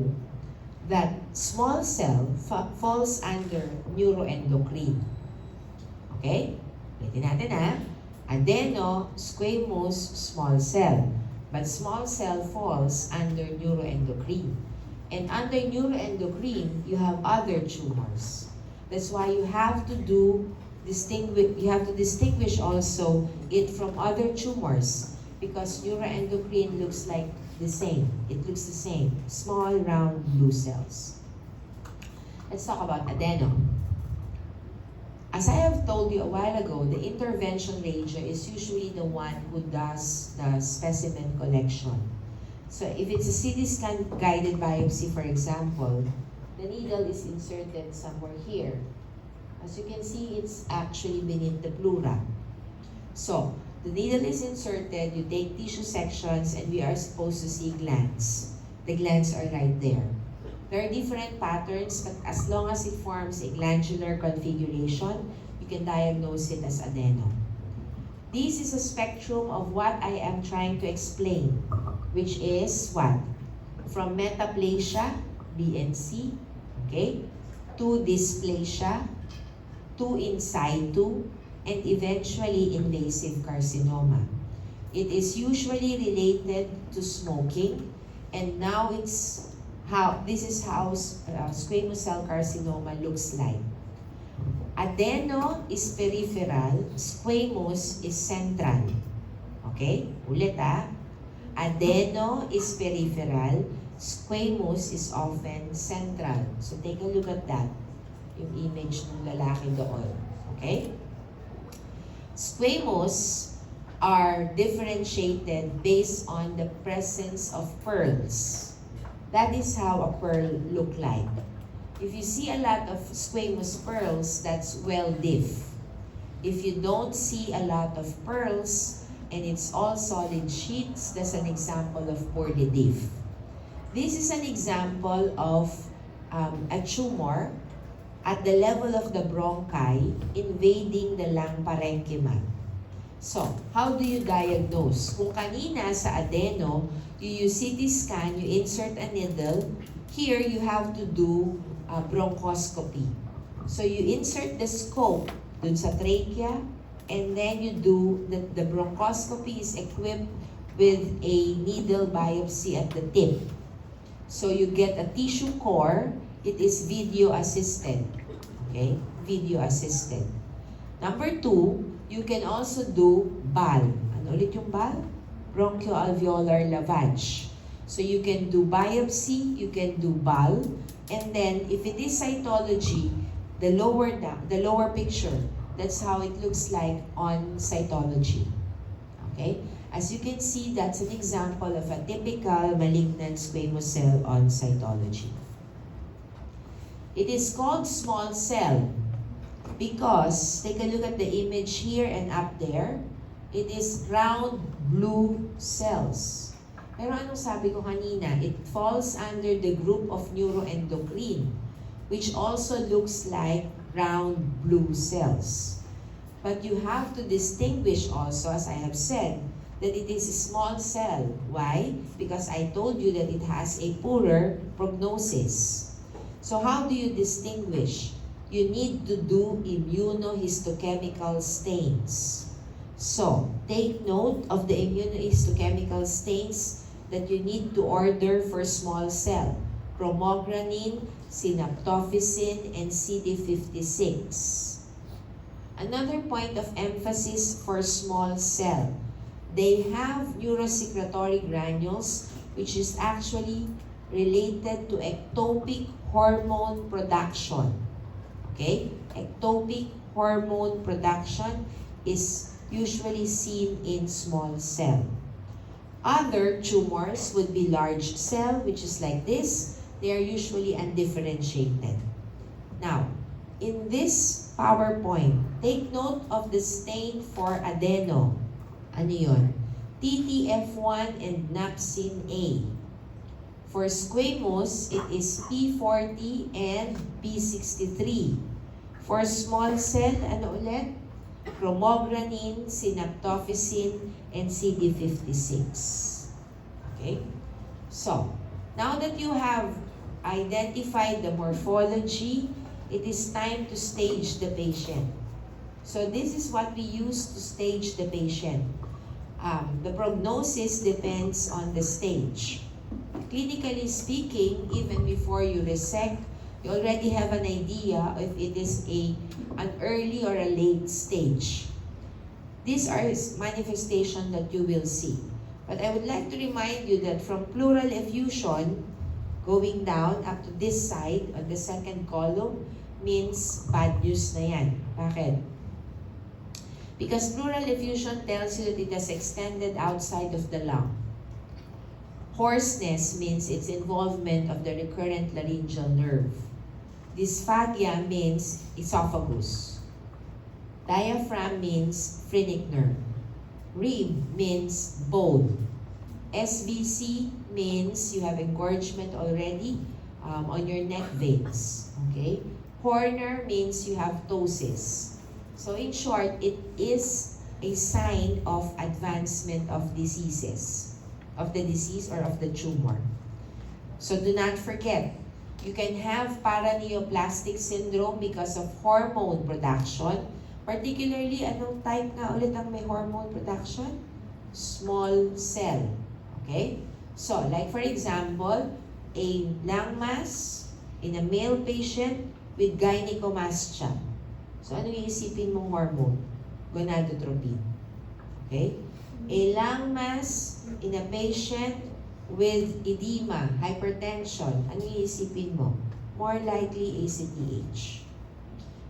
that small cell falls under neuroendocrine. Okay? Ulitin natin ha. Adeno, squamous, small cell. But small cell falls under neuroendocrine. And under neuroendocrine, you have other tumors. That's why you have to distinguish also it from other tumors because neuroendocrine looks like the same. It looks the same. Small, round, blue cells. Let's talk about adeno. As I have told you a while ago, the intervention radio is usually the one who does the specimen collection. So if it's a CT scan guided biopsy, for example, the needle is inserted somewhere here. As you can see, it's actually beneath the pleura. So, the needle is inserted, you take tissue sections, and we are supposed to see glands. The glands are right there. There are different patterns, but as long as it forms a glandular configuration, you can diagnose it as adeno. This is a spectrum of what I am trying to explain, which is what? From metaplasia, BNC, okay, to dysplasia, to in situ, and eventually invasive carcinoma. It is usually related to smoking, and now this is how squamous cell carcinoma looks like. Adeno is peripheral, squamous is central. Okay? Ulit ha. Adeno is peripheral, squamous is often central. So take a look at that. Yung image ng lalaki doon. Okay? Squamous are differentiated based on the presence of pearls. That is how a pearl look like. If you see a lot of squamous pearls, that's well diff. If you don't see a lot of pearls and it's all solid sheets, that's an example of poorly diff. This is an example of a tumor at the level of the bronchi invading the lung parenchyma. So, how do you diagnose? Kung kanina sa adeno, you use CT scan, you insert a needle. Here, you have to do bronchoscopy. So, you insert the scope dun sa trachea, and then you do, the bronchoscopy is equipped with a needle biopsy at the tip. So you get a tissue core, it is video assisted. Okay? Video assisted. Number 2, you can also do BAL. Ano ulit yung BAL? Bronchoalveolar lavage. So you can do biopsy, you can do BAL, and then if it is cytology, the lower picture, that's how it looks like on cytology. Okay? As you can see, that's an example of a typical malignant squamous cell on cytology. It is called small cell because, take a look at the image here and up there, it is round blue cells. Pero anong sabi ko kanina? It falls under the group of neuroendocrine, which also looks like round blue cells. But you have to distinguish also, as I have said, that it is a small cell. Why? Because I told you that it has a poorer prognosis. So how do you distinguish? You need to do immunohistochemical stains. So, take note of the immunohistochemical stains that you need to order for small cell. Chromogranin, synaptophysin, and CD56. Another point of emphasis for small cell. They have neurosecretory granules, which is actually related to ectopic hormone production. Okay? Ectopic hormone production is usually seen in small cell. Other tumors would be large cell, which is like this. They are usually undifferentiated. Now, in this PowerPoint, take note of the stain for adeno. Ano yun? TTF1 and napsin A. For squamous, it is P40 and P63. For small cell, ano ulit? Chromogranin, synaptophysin, and CD56. Okay? So, now that you have identified the morphology, it is time to stage the patient. So this is what we use to stage the patient. The prognosis depends on the stage. Clinically speaking, even before you resect, you already have an idea if it is an early or a late stage. These are manifestations that you will see. But I would like to remind you that from pleural effusion, going down up to this side on the second column means bad news na yan. Bakit? Because pleural effusion tells you that it has extended outside of the lung. Hoarseness means its involvement of the recurrent laryngeal nerve. Dysphagia means esophagus. Diaphragm means phrenic nerve. Rib means bone. SVC means you have engorgement already on your neck veins. Okay? Corner means you have ptosis. So in short, it is a sign of advancement of diseases, of the disease or of the tumor. So do not forget, you can have paraneoplastic syndrome because of hormone production. Particularly, anong type nga ulit ang may hormone production? Small cell. Okay? So, like for example, a lung mass in a male patient with gynecomastia. So, ano yung isipin mong hormone? Gonadotropin. Okay? A lung mass in a patient with edema, hypertension. Ano yung isipin mo? More likely ACTH.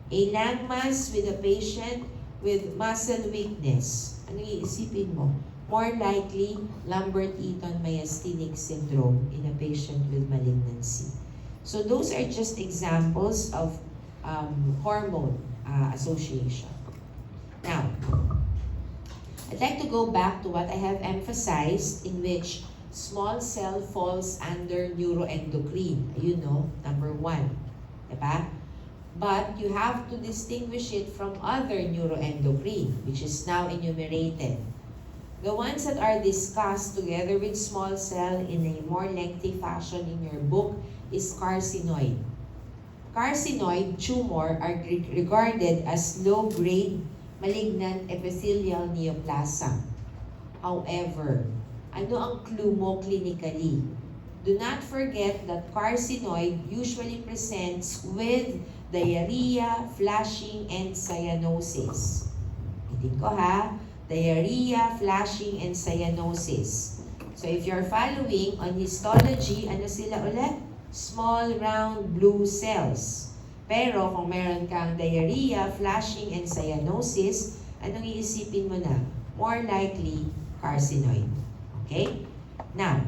A lung mass with a patient with muscle weakness. Ano yung isipin mo? More likely Lambert-Eaton myasthenic syndrome in a patient with malignancy. So those are just examples of hormone association. Now, I'd like to go back to what I have emphasized, in which small cell falls under neuroendocrine. You know, number 1. Diba? But you have to distinguish it from other neuroendocrine, which is now enumerated. The ones that are discussed together with small cell in a more lengthy fashion in your book is carcinoid. Carcinoid tumor are regarded as low-grade malignant epithelial neoplasm. However, ano ang clue mo clinically? Do not forget that carcinoid usually presents with diarrhea, flushing, and cyanosis. Itin ko ha, diarrhea, flushing, and cyanosis. So if you're following on histology, ano sila ulit? Small, round, blue cells. Pero kung meron kang diarrhea, flushing, and cyanosis, anong iisipin mo na? More likely, carcinoid. Okay? Now,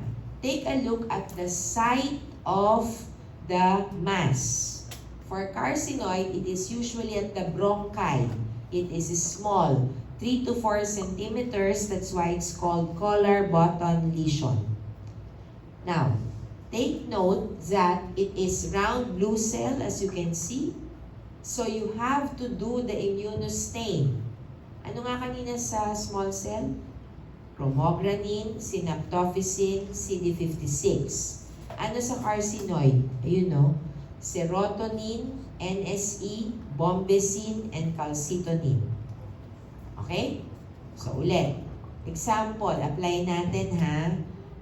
take a look at the site of the mass. For carcinoid, it is usually at the bronchi. It is small, 3 to 4 centimeters. That's why it's called collar button lesion. Now, take note that it is round blue cell, as you can see. So you have to do the immunostain. Ano nga kanina sa small cell? Chromogranin, synaptophysin, CD56. Ano sa carcinoid? Ayun no? Serotonin, NSE, bombesin, and calcitonin. Okay? So ulit. Example, apply natin ha.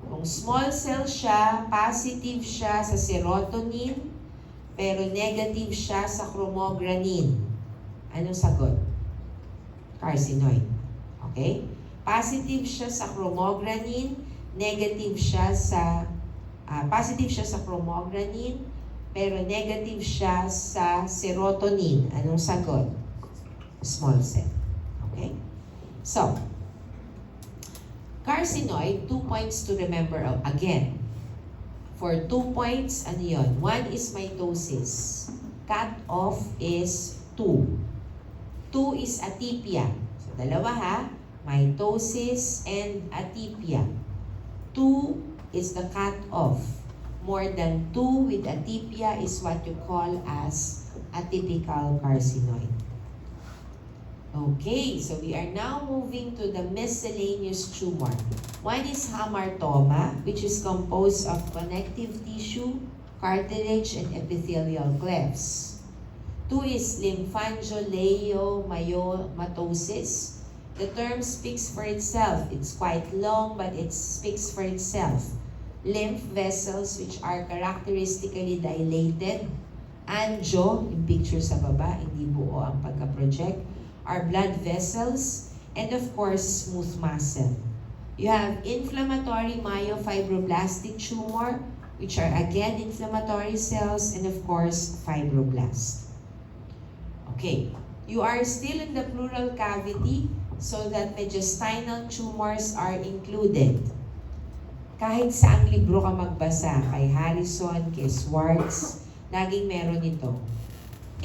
Kung small cell siya, positive siya sa serotonin, pero negative siya sa chromogranin. Anong sagot? Carcinoid. Okay? Positive siya sa chromogranin, negative siya sa positive siya sa chromogranin, pero negative siya sa serotonin. Anong sagot? Small cell. Okay? So, carcinoid, 2 points to remember again. For 2 points, ano yun? 1 is mitosis. Cut off is 2. 2 is atypia. So, dalawa ha. Mitosis and atypia. 2 is the cut off. More than 2 with atypia is what you call as atypical carcinoid. Okay, so we are now moving to the miscellaneous tumor. One is hamartoma, which is composed of connective tissue, cartilage, and epithelial clefts. 2 is lymphangioliomyomatosis. The term speaks for itself. It's quite long, but it speaks for itself. Lymph vessels which are characteristically dilated. Angio, yung picture sa baba, hindi buo ang pagka-project, are blood vessels, and of course, smooth muscle. You have inflammatory myofibroblastic tumor, which are again inflammatory cells, and of course, fibroblasts. Okay, you are still in the pleural cavity, so that mediastinal tumors are included. Kahit saang libro ka magbasa, kay Harrison, kay Swartz, laging meron ito.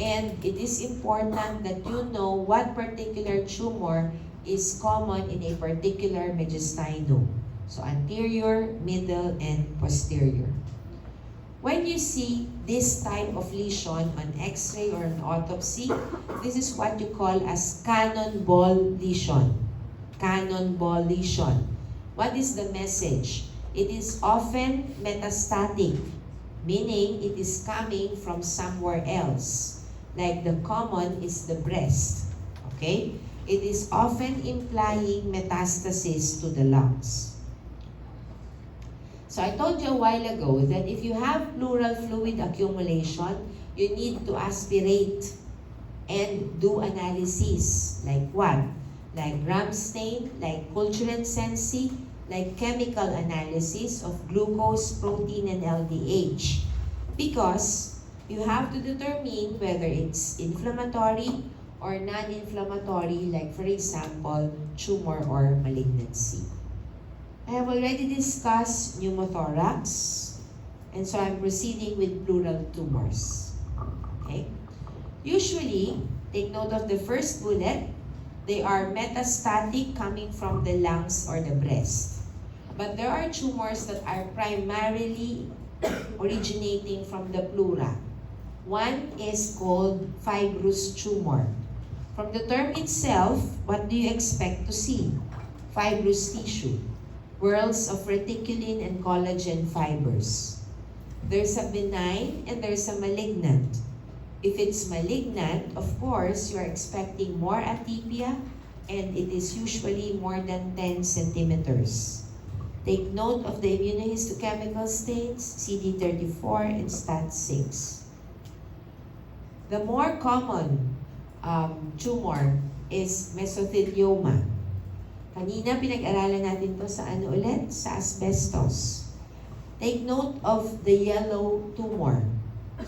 And it is important that you know what particular tumor is common in a particular mediastinum. So anterior, middle, and posterior. When you see this type of lesion on X-ray or an autopsy, this is what you call as cannonball lesion. Cannonball lesion. What is the message? It is often metastatic, meaning it is coming from somewhere else. Like the common is the breast. Okay? It is often implying metastasis to the lungs. So I told you a while ago that if you have pleural fluid accumulation, you need to aspirate and do analysis. Like what? Like gram stain, like culture sensi, like chemical analysis of glucose, protein, and LDH. Because you have to determine whether it's inflammatory or non-inflammatory, like for example, tumor or malignancy. I have already discussed pneumothorax, and so I'm proceeding with pleural tumors. Okay? Usually, take note of the first bullet, they are metastatic coming from the lungs or the breast. But there are tumors that are primarily originating from the pleura. One is called fibrous tumor. From the term itself, what do you expect to see? Fibrous tissue, whorls of reticulin and collagen fibers. There's a benign and there's a malignant. If it's malignant, of course, you are expecting more atypia, and it is usually more than 10 centimeters. Take note of the immunohistochemical states, CD34 and STAT6. The more common tumor is mesothelioma. Kanina pinag-aralan natin to sa ano ulit? Sa asbestos. Take note of the yellow tumor.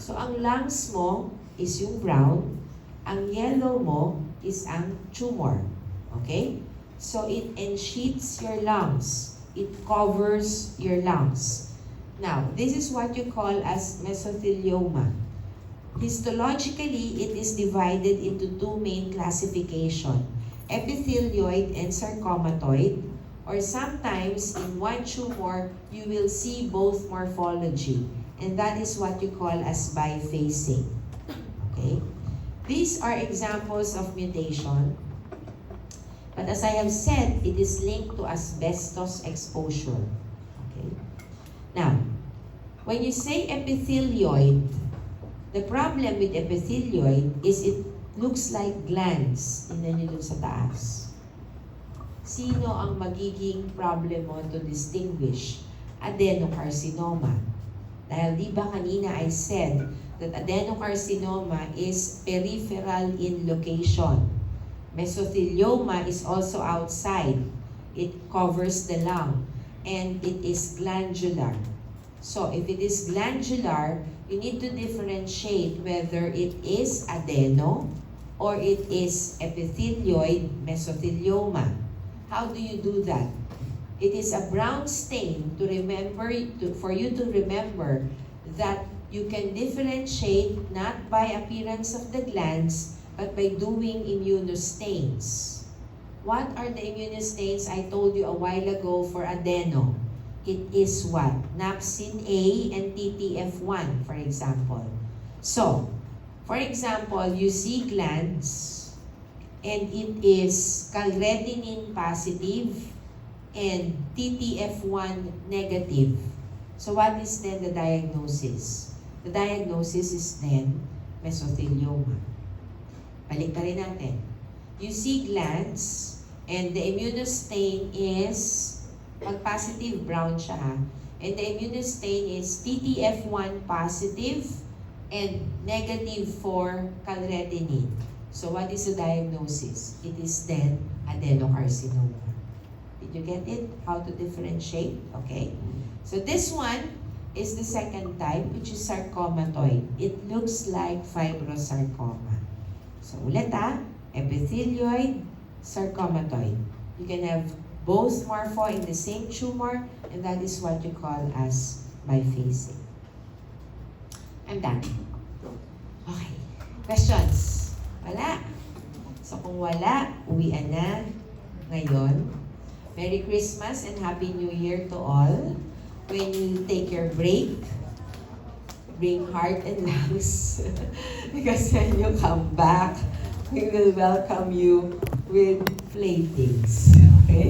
So ang lungs mo is yung brown, ang yellow mo is ang tumor. Okay? So it ensheaths your lungs. It covers your lungs. Now, this is what you call as mesothelioma. Histologically, it is divided into two main classifications, epithelioid and sarcomatoid, or sometimes in one tumor, you will see both morphology, and that is what you call as biphasic. Okay? These are examples of mutation, but as I have said, it is linked to asbestos exposure. Okay? Now, when you say epithelioid, the problem with epithelioid is it looks like glands. Tingnan niyo dun sa taas. Sino ang magiging problem mo to distinguish adenocarcinoma? Dahil di ba kanina I said that adenocarcinoma is peripheral in location. Mesothelioma is also outside. It covers the lung and it is glandular. So if it is glandular, you need to differentiate whether it is adeno or it is epithelioid mesothelioma. How do you do that? It is a brown stain for you to remember that you can differentiate not by appearance of the glands, but by doing immunostains. What are the immunostains I told you a while ago for adeno? It is what? Napsin A and TTF1, for example. So, for example, you see glands, and it is calredinin positive and TTF1 negative. So what is then the diagnosis? The diagnosis is then mesothelioma. Balik pa rin natin. You see glands, and the immunostain is, pag positive, brown siya ha. And the immunostain is TTF1 positive and negative for calredinin. So what is the diagnosis? It is then adenocarcinoma. Did you get it? How to differentiate? Okay. So this one is the second type, which is sarcomatoid. It looks like fibrosarcoma. So ulit epithelioid, sarcomatoid. You can have both morpho in the same tumor, and that is what you call as biphasic. I'm done. Okay. Questions? Wala. So kung wala, uwian na ngayon. Merry Christmas and Happy New Year to all. When you take your break, bring heart and lungs. Because when you come back, we will welcome you with playthings. Okay?